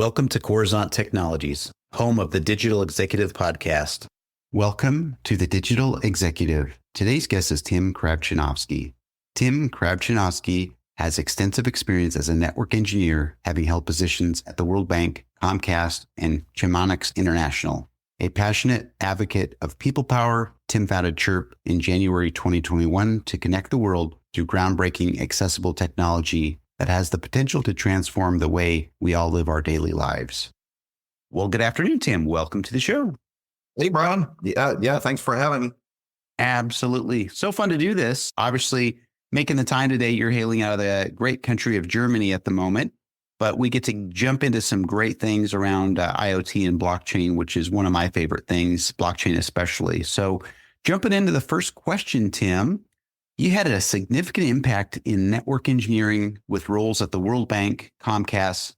Welcome to Coruzant Technologies, home of the Digital Executive Podcast. Welcome to the Digital Executive. Today's guest is Tim Kravchunovsky. Tim Kravchunovsky has extensive experience as a network engineer, having held positions at the World Bank, Comcast, and Chemonics International. A passionate advocate of people power, Tim founded Chirp in January 2021 to connect the world through groundbreaking accessible technology that has the potential to transform the way we all live our daily lives. Well, good afternoon, Tim. Welcome to the show. Hey, Brian. Yeah. Thanks for having me. Absolutely. So fun to do this. Obviously, making the time today, you're hailing out of the great country of Germany at the moment, but we get to jump into some great things around IoT and blockchain, which is one of my favorite things, blockchain especially. So jumping into the first question, Tim, you had a significant impact in network engineering with roles at the World Bank, Comcast,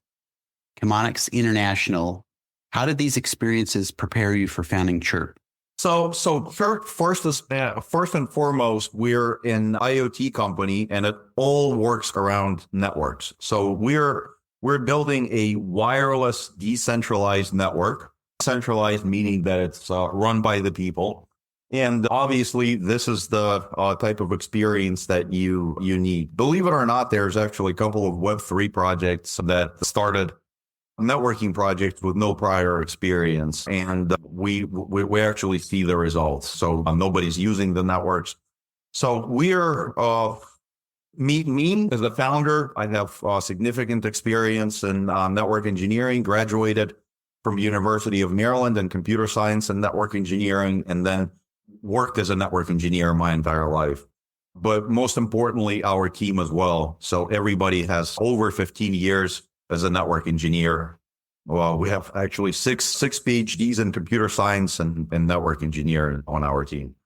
Chemonics International. How did these experiences prepare you for founding Chirp? So first and foremost, we're an IoT company, and it all works around networks. So we're building a wireless decentralized network. Centralized meaning that it's run by the people. And obviously, this is the type of experience that you need. Believe it or not, there's actually a couple of Web3 projects that started networking projects with no prior experience, and we actually see the results. So nobody's using the networks. So we're me as a founder. I have significant experience in network engineering. Graduated from University of Maryland in computer science and network engineering, and then worked as a network engineer my entire life. But most importantly, our team as well. So everybody has over 15 years as a network engineer. Well, we have actually six PhDs in computer science and network engineering on our team.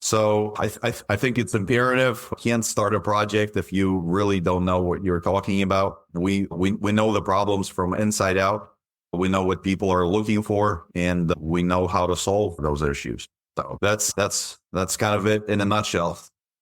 So I think it's imperative. You can't start a project if you really don't know what you're talking about. We know the problems from inside out. We know what people are looking for, and we know how to solve those issues. So that's kind of it in a nutshell.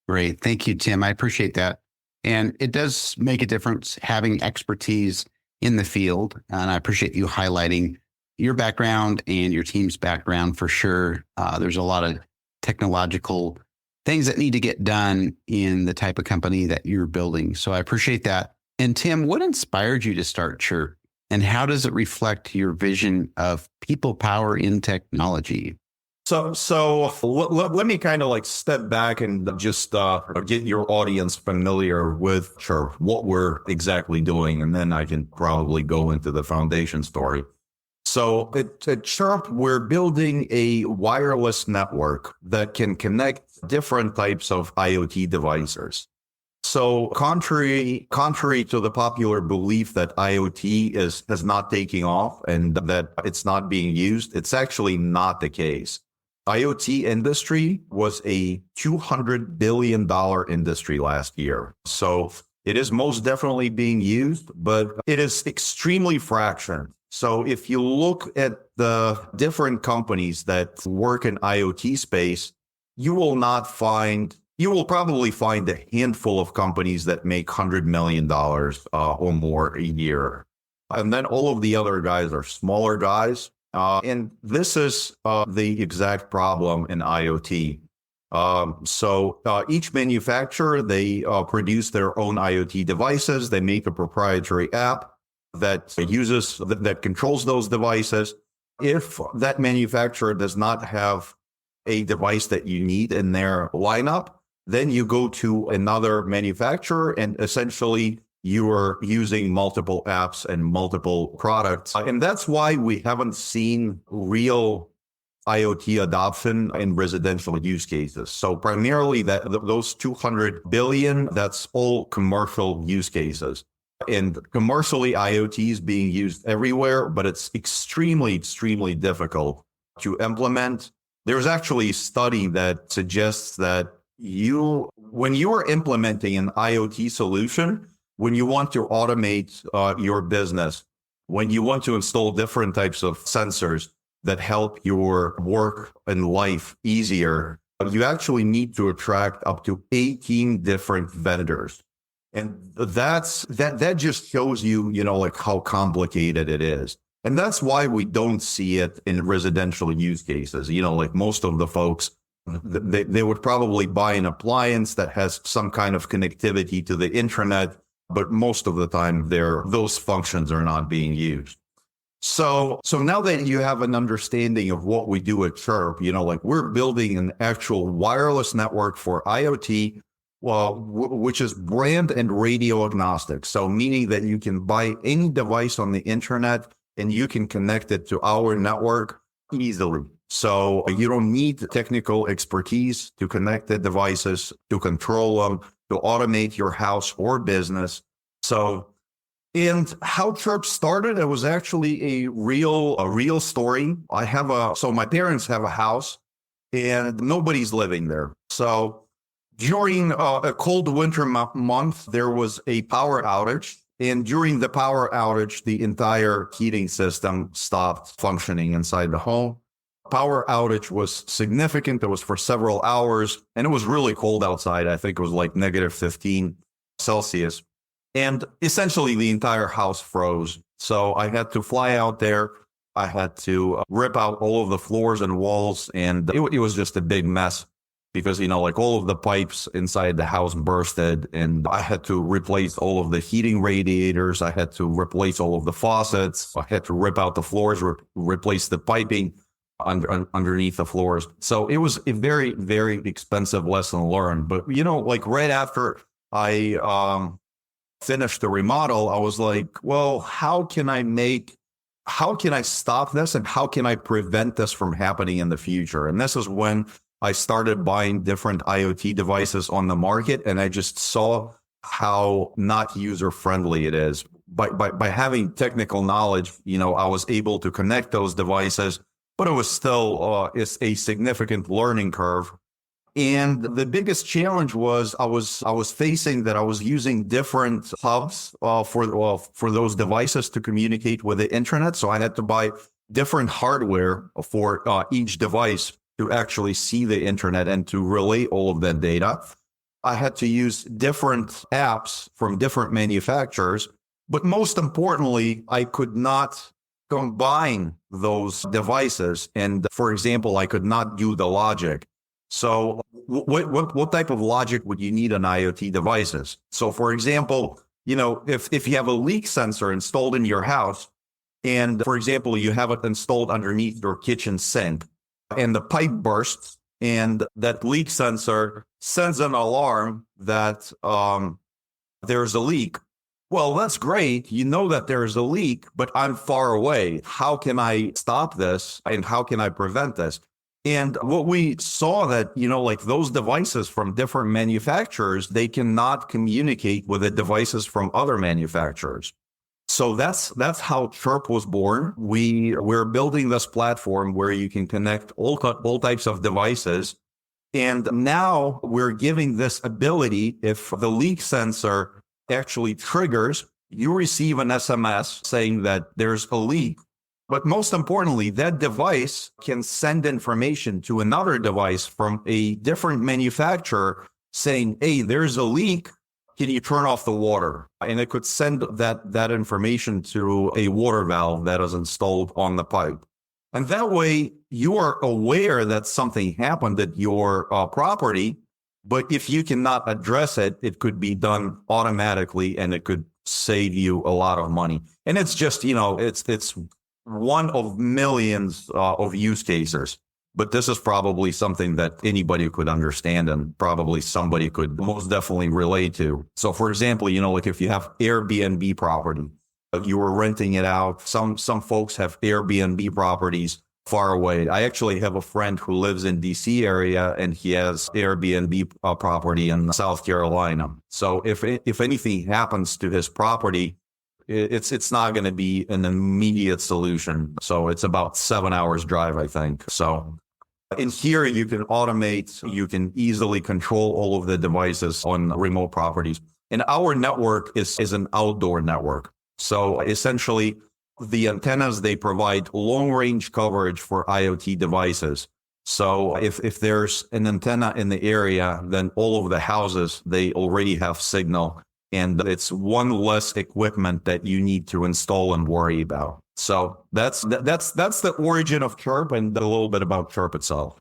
Great. Thank you, Tim. I appreciate that. And it does make a difference having expertise in the field. And I appreciate you highlighting your background and your team's background for sure. There's a lot of technological things that need to get done in the type of company that you're building. So I appreciate that. And Tim, what inspired you to start Chirp? And how does it reflect your vision of people power in technology? So let me kind of like step back and just get your audience familiar with Chirp, what we're exactly doing, and then I can probably go into the foundation story. So at Chirp, we're building a wireless network that can connect different types of IoT devices. So contrary to the popular belief that IoT is not taking off and that it's not being used, it's actually not the case. IoT industry was a $200 billion industry last year. So it is most definitely being used, but it is extremely fractured. So if you look at the different companies that work in IoT space, you will probably find a handful of companies that make $100 million or more a year. And then all of the other guys are smaller guys. And this is the exact problem in IoT. So each manufacturer, they produce their own IoT devices. They make a proprietary app that controls those devices. If that manufacturer does not have a device that you need in their lineup, then you go to another manufacturer, and essentially you are using multiple apps and multiple products. And that's why we haven't seen real IoT adoption in residential use cases. So primarily those 200 billion, that's all commercial use cases. And commercially, IoT is being used everywhere, but it's extremely, extremely difficult to implement. There's actually a study that suggests that when you are implementing an IoT solution, when you want to automate your business, when you want to install different types of sensors that help your work and life easier, you actually need to attract up to 18 different vendors. And that just shows you, like how complicated it is. And that's why we don't see it in residential use cases. Like most of the folks, they would probably buy an appliance that has some kind of connectivity to the internet, but most of the time those functions are not being used. So now that you have an understanding of what we do at Chirp, like we're building an actual wireless network for IoT, which is brand and radio agnostic. So meaning that you can buy any device on the internet and you can connect it to our network easily. So you don't need technical expertise to connect the devices, to control them, to automate your house or business. And how Chirp started, it was actually a real story. My parents have a house and nobody's living there. So during a cold winter month, there was a power outage. And during the power outage, the entire heating system stopped functioning inside the home. Power outage was significant. It was for several hours, and it was really cold outside. I think it was like -15 Celsius. And essentially, the entire house froze. So I had to fly out there. I had to rip out all of the floors and walls, and it was just a big mess. Because, like all of the pipes inside the house bursted, and I had to replace all of the heating radiators. I had to replace all of the faucets. I had to rip out the floors, replace the piping underneath the floors. So it was a very, very expensive lesson learned. But, like right after I finished the remodel, I was like, well, how can I stop this, and how can I prevent this from happening in the future? And this is when I started buying different IoT devices on the market, and I just saw how not user-friendly it is. By having technical knowledge, I was able to connect those devices, but it was still it's a significant learning curve. And the biggest challenge was I was facing that I was using different hubs for those devices to communicate with the internet. So I had to buy different hardware for each device to actually see the internet and to relay all of that data. I had to use different apps from different manufacturers, but most importantly, I could not combine those devices. And for example, I could not do the logic. So what type of logic would you need on IoT devices? So for example, if you have a leak sensor installed in your house, and for example, you have it installed underneath your kitchen sink, and the pipe bursts, and that leak sensor sends an alarm that there's a leak. Well, that's great. You know that there's a leak, but I'm far away. How can I stop this, and how can I prevent this? And what we saw that, like those devices from different manufacturers, they cannot communicate with the devices from other manufacturers. So that's how Chirp was born. We're building this platform where you can connect all types of devices. And now we're giving this ability, if the leak sensor actually triggers, you receive an SMS saying that there's a leak. But most importantly, that device can send information to another device from a different manufacturer saying, hey, there's a leak. Can you turn off the water? And it could send that information to a water valve that is installed on the pipe. And that way you are aware that something happened at your property, but if you cannot address it, it could be done automatically and it could save you a lot of money. And it's just, it's one of millions of use cases. But this is probably something that anybody could understand and probably somebody could most definitely relate to. So for example, like if you have Airbnb property, you were renting it out. Some folks have Airbnb properties far away. I actually have a friend who lives in DC area and he has Airbnb property in South Carolina. So if anything happens to his property, it's not going to be an immediate solution. So it's about 7 hours drive, I think. So in here, you can automate, you can easily control all of the devices on remote properties. And our network is an outdoor network. So essentially, the antennas, they provide long range coverage for IoT devices. So if there's an antenna in the area, then all of the houses, they already have signal And it's one less equipment that you need to install and worry about. So that's the origin of Chirp and a little bit about Chirp itself.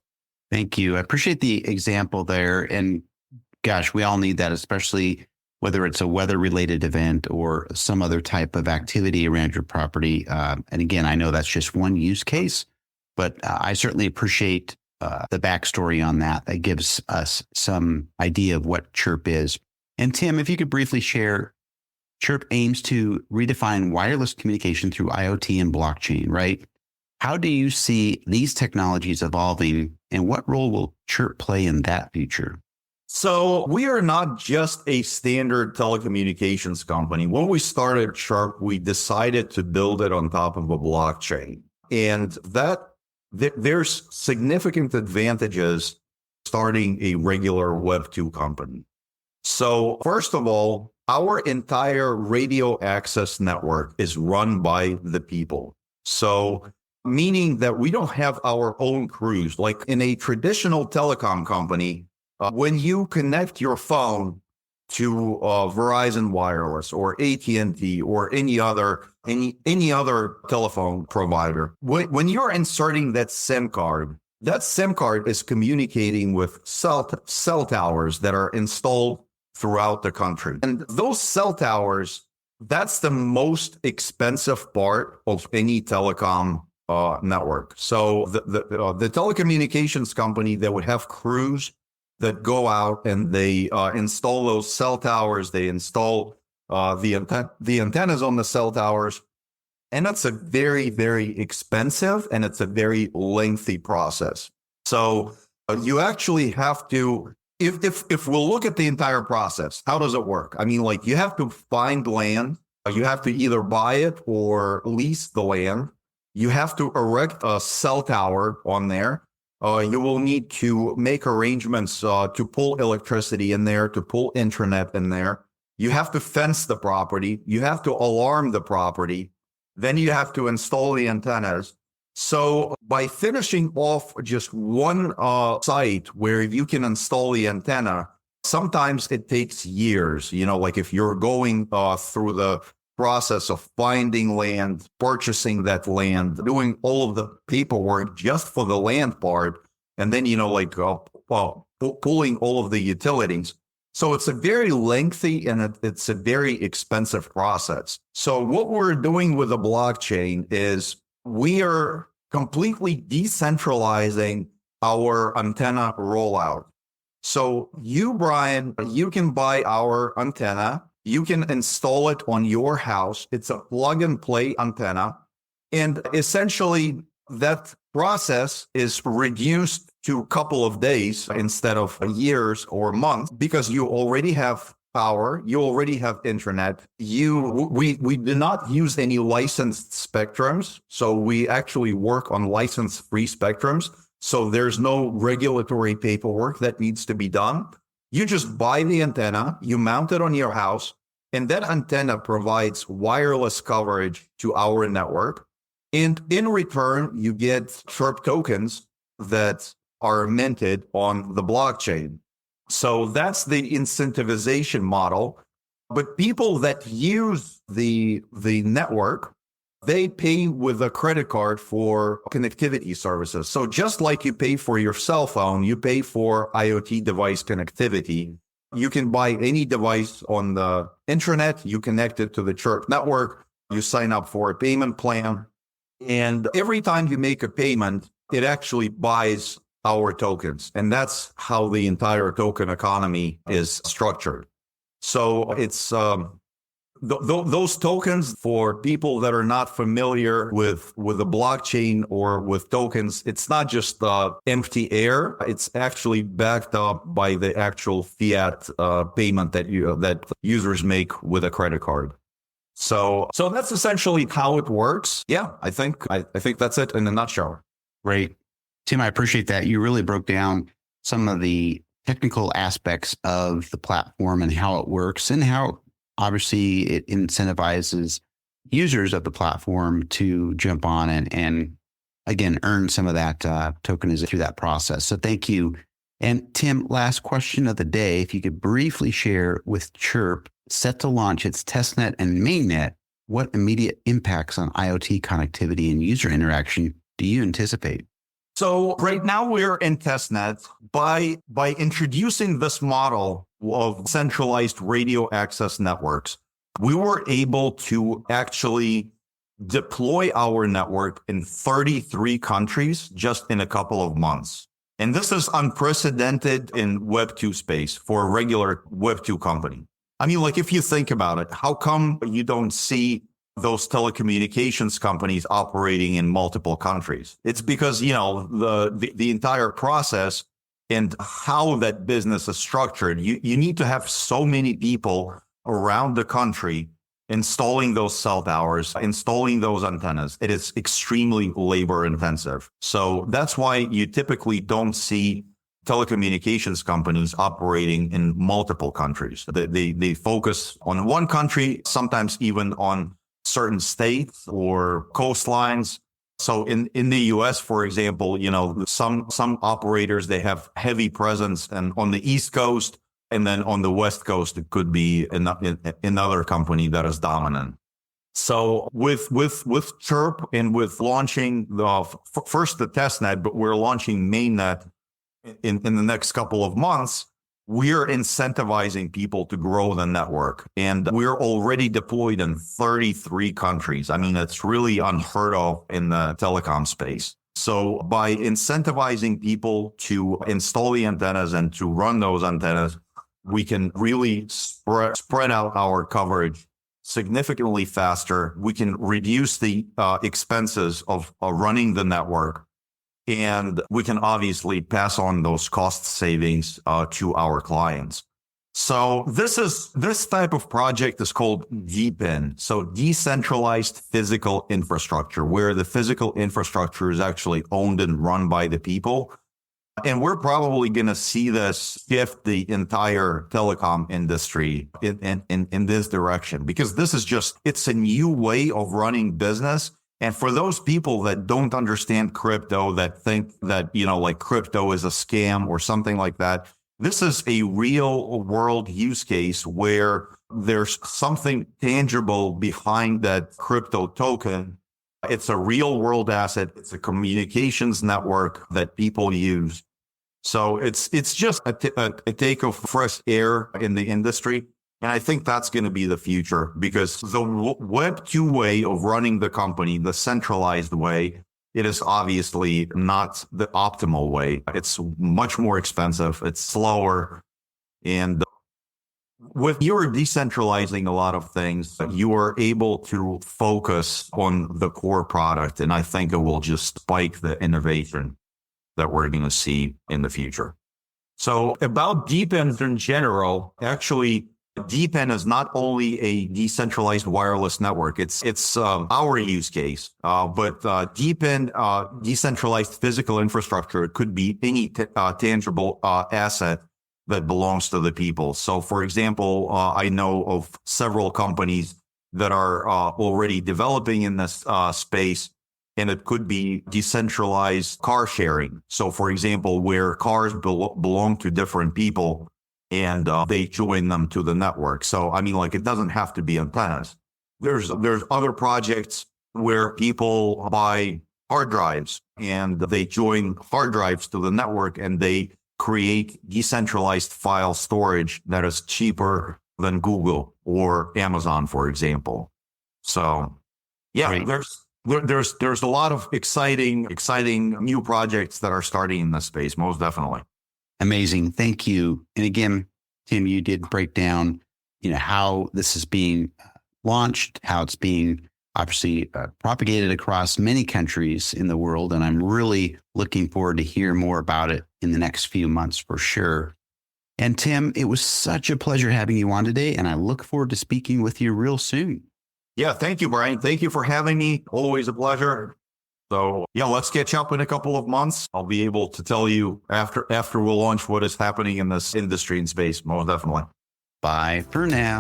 Thank you. I appreciate the example there. And gosh, we all need that, especially whether it's a weather-related event or some other type of activity around your property. And again, I know that's just one use case, but I certainly appreciate the backstory on that. That gives us some idea of what Chirp is. And Tim, if you could briefly share, Chirp aims to redefine wireless communication through IoT and blockchain, right? How do you see these technologies evolving, and what role will Chirp play in that future? So we are not just a standard telecommunications company. When we started Chirp, we decided to build it on top of a blockchain. And there's significant advantages starting a regular Web 2 company. So first of all, our entire radio access network is run by the people. So meaning that we don't have our own crews. Like in a traditional telecom company, when you connect your phone to Verizon Wireless or AT&T or any other telephone provider, when you're inserting that SIM card is communicating with cell towers that are installed throughout the country. And those cell towers, that's the most expensive part of any telecom network. So the telecommunications company that would have crews that go out and they install those cell towers, they install the antennas on the cell towers, and that's a very, very expensive and it's a very lengthy process. So you actually have to, if we'll look at the entire process, how does it work? I mean, like you have to find land, you have to either buy it or lease the land. You have to erect a cell tower on there. You will need to make arrangements to pull electricity in there, to pull internet in there. You have to fence the property. You have to alarm the property. Then you have to install the antennas. So by finishing off just one site where you can install the antenna, sometimes it takes years. You know, like if you're going through the process of finding land, purchasing that land, doing all of the paperwork just for the land part, and then, pulling all of the utilities. So it's a very lengthy and it's a very expensive process. So what we're doing with the blockchain is we are completely decentralizing our antenna rollout. So you, Brian, you can buy our antenna. You can install it on your house. It's a plug and play antenna. And essentially that process is reduced to a couple of days instead of years or months because you already have power, you already have internet. We do not use any licensed spectrums. So we actually work on license-free spectrums. So there's no regulatory paperwork that needs to be done. You just buy the antenna, you mount it on your house, and that antenna provides wireless coverage to our network. And in return, you get Chirp tokens that are minted on the blockchain. So that's the incentivization model. But people that use the network, they pay with a credit card for connectivity services. So just like you pay for your cell phone, you pay for IoT device connectivity. You can buy any device on the internet, you connect it to the Chirp network, you sign up for a payment plan. And every time you make a payment, it actually buys our tokens. And that's how the entire token economy is structured. So it's those tokens, for people that are not familiar with the blockchain or with tokens, it's not just empty air. It's actually backed up by the actual fiat payment that users make with a credit card. So that's essentially how it works. Yeah, I think that's it in a nutshell. Great. Tim, I appreciate that. You really broke down some of the technical aspects of the platform and how it works and how obviously it incentivizes users of the platform to jump on and again, earn some of that tokenization through that process. So thank you. And Tim, last question of the day, if you could briefly share with Chirp set to launch its testnet and mainnet, what immediate impacts on IoT connectivity and user interaction do you anticipate? So right now we're in testnet. By introducing this model of centralized radio access networks, we were able to actually deploy our network in 33 countries just in a couple of months. And this is unprecedented in Web 2 space for a regular Web 2 company. I mean, like, if you think about it, how come you don't see those telecommunications companies operating in multiple countries? It's because, the entire process and how that business is structured, you need to have so many people around the country installing those cell towers, installing those antennas. It is extremely labor intensive. So that's why you typically don't see telecommunications companies operating in multiple countries. They focus on one country, sometimes even on certain states or coastlines. So in the US, for example, some operators, they have heavy presence and on the East Coast, and then on the West Coast, it could be another company that is dominant. So with Chirp and with launching first the testnet, but we're launching mainnet in the next couple of months, we're incentivizing people to grow the network. And we're already deployed in 33 countries. I mean, it's really unheard of in the telecom space. So by incentivizing people to install the antennas and to run those antennas, we can really spread out our coverage significantly faster. We can reduce the expenses of running the network. And we can obviously pass on those cost savings to our clients. So this type of project is called DePIN. So decentralized physical infrastructure, where the physical infrastructure is actually owned and run by the people. And we're probably going to see this shift the entire telecom industry in this direction, because it's a new way of running business. And for those people that don't understand crypto, that think that, like crypto is a scam or something like that, this is a real world use case where there's something tangible behind that crypto token. It's a real world asset. It's a communications network that people use. So it's just a take of fresh air in the industry. And I think that's going to be the future, because the Web 2 way of running the company, the centralized way, it is obviously not the optimal way. It's much more expensive. It's slower. And with you're decentralizing a lot of things, you are able to focus on the core product. And I think it will just spike the innovation that we're going to see in the future. So about DePIN in general, actually, DePIN is not only a decentralized wireless network. It's our use case, but DePIN, decentralized physical infrastructure, it could be any tangible asset that belongs to the people. So, for example, I know of several companies that are already developing in this space, and it could be decentralized car sharing. So, for example, where cars belong to different people, and they join them to the network. So, I mean, like, it doesn't have to be antennas. There's other projects where people buy hard drives and they join hard drives to the network, and they create decentralized file storage that is cheaper than Google or Amazon, for example. So, yeah, Right. there's a lot of exciting new projects that are starting in this space, most definitely. Amazing. Thank you. And again, Tim, you did break down, how this is being launched, how it's being obviously propagated across many countries in the world. And I'm really looking forward to hear more about it in the next few months for sure. And Tim, it was such a pleasure having you on today, and I look forward to speaking with you real soon. Yeah, thank you, Brian. Thank you for having me. Always a pleasure. So yeah, let's catch up in a couple of months. I'll be able to tell you after we'll launch what is happening in this industry and space, most definitely. Bye for now.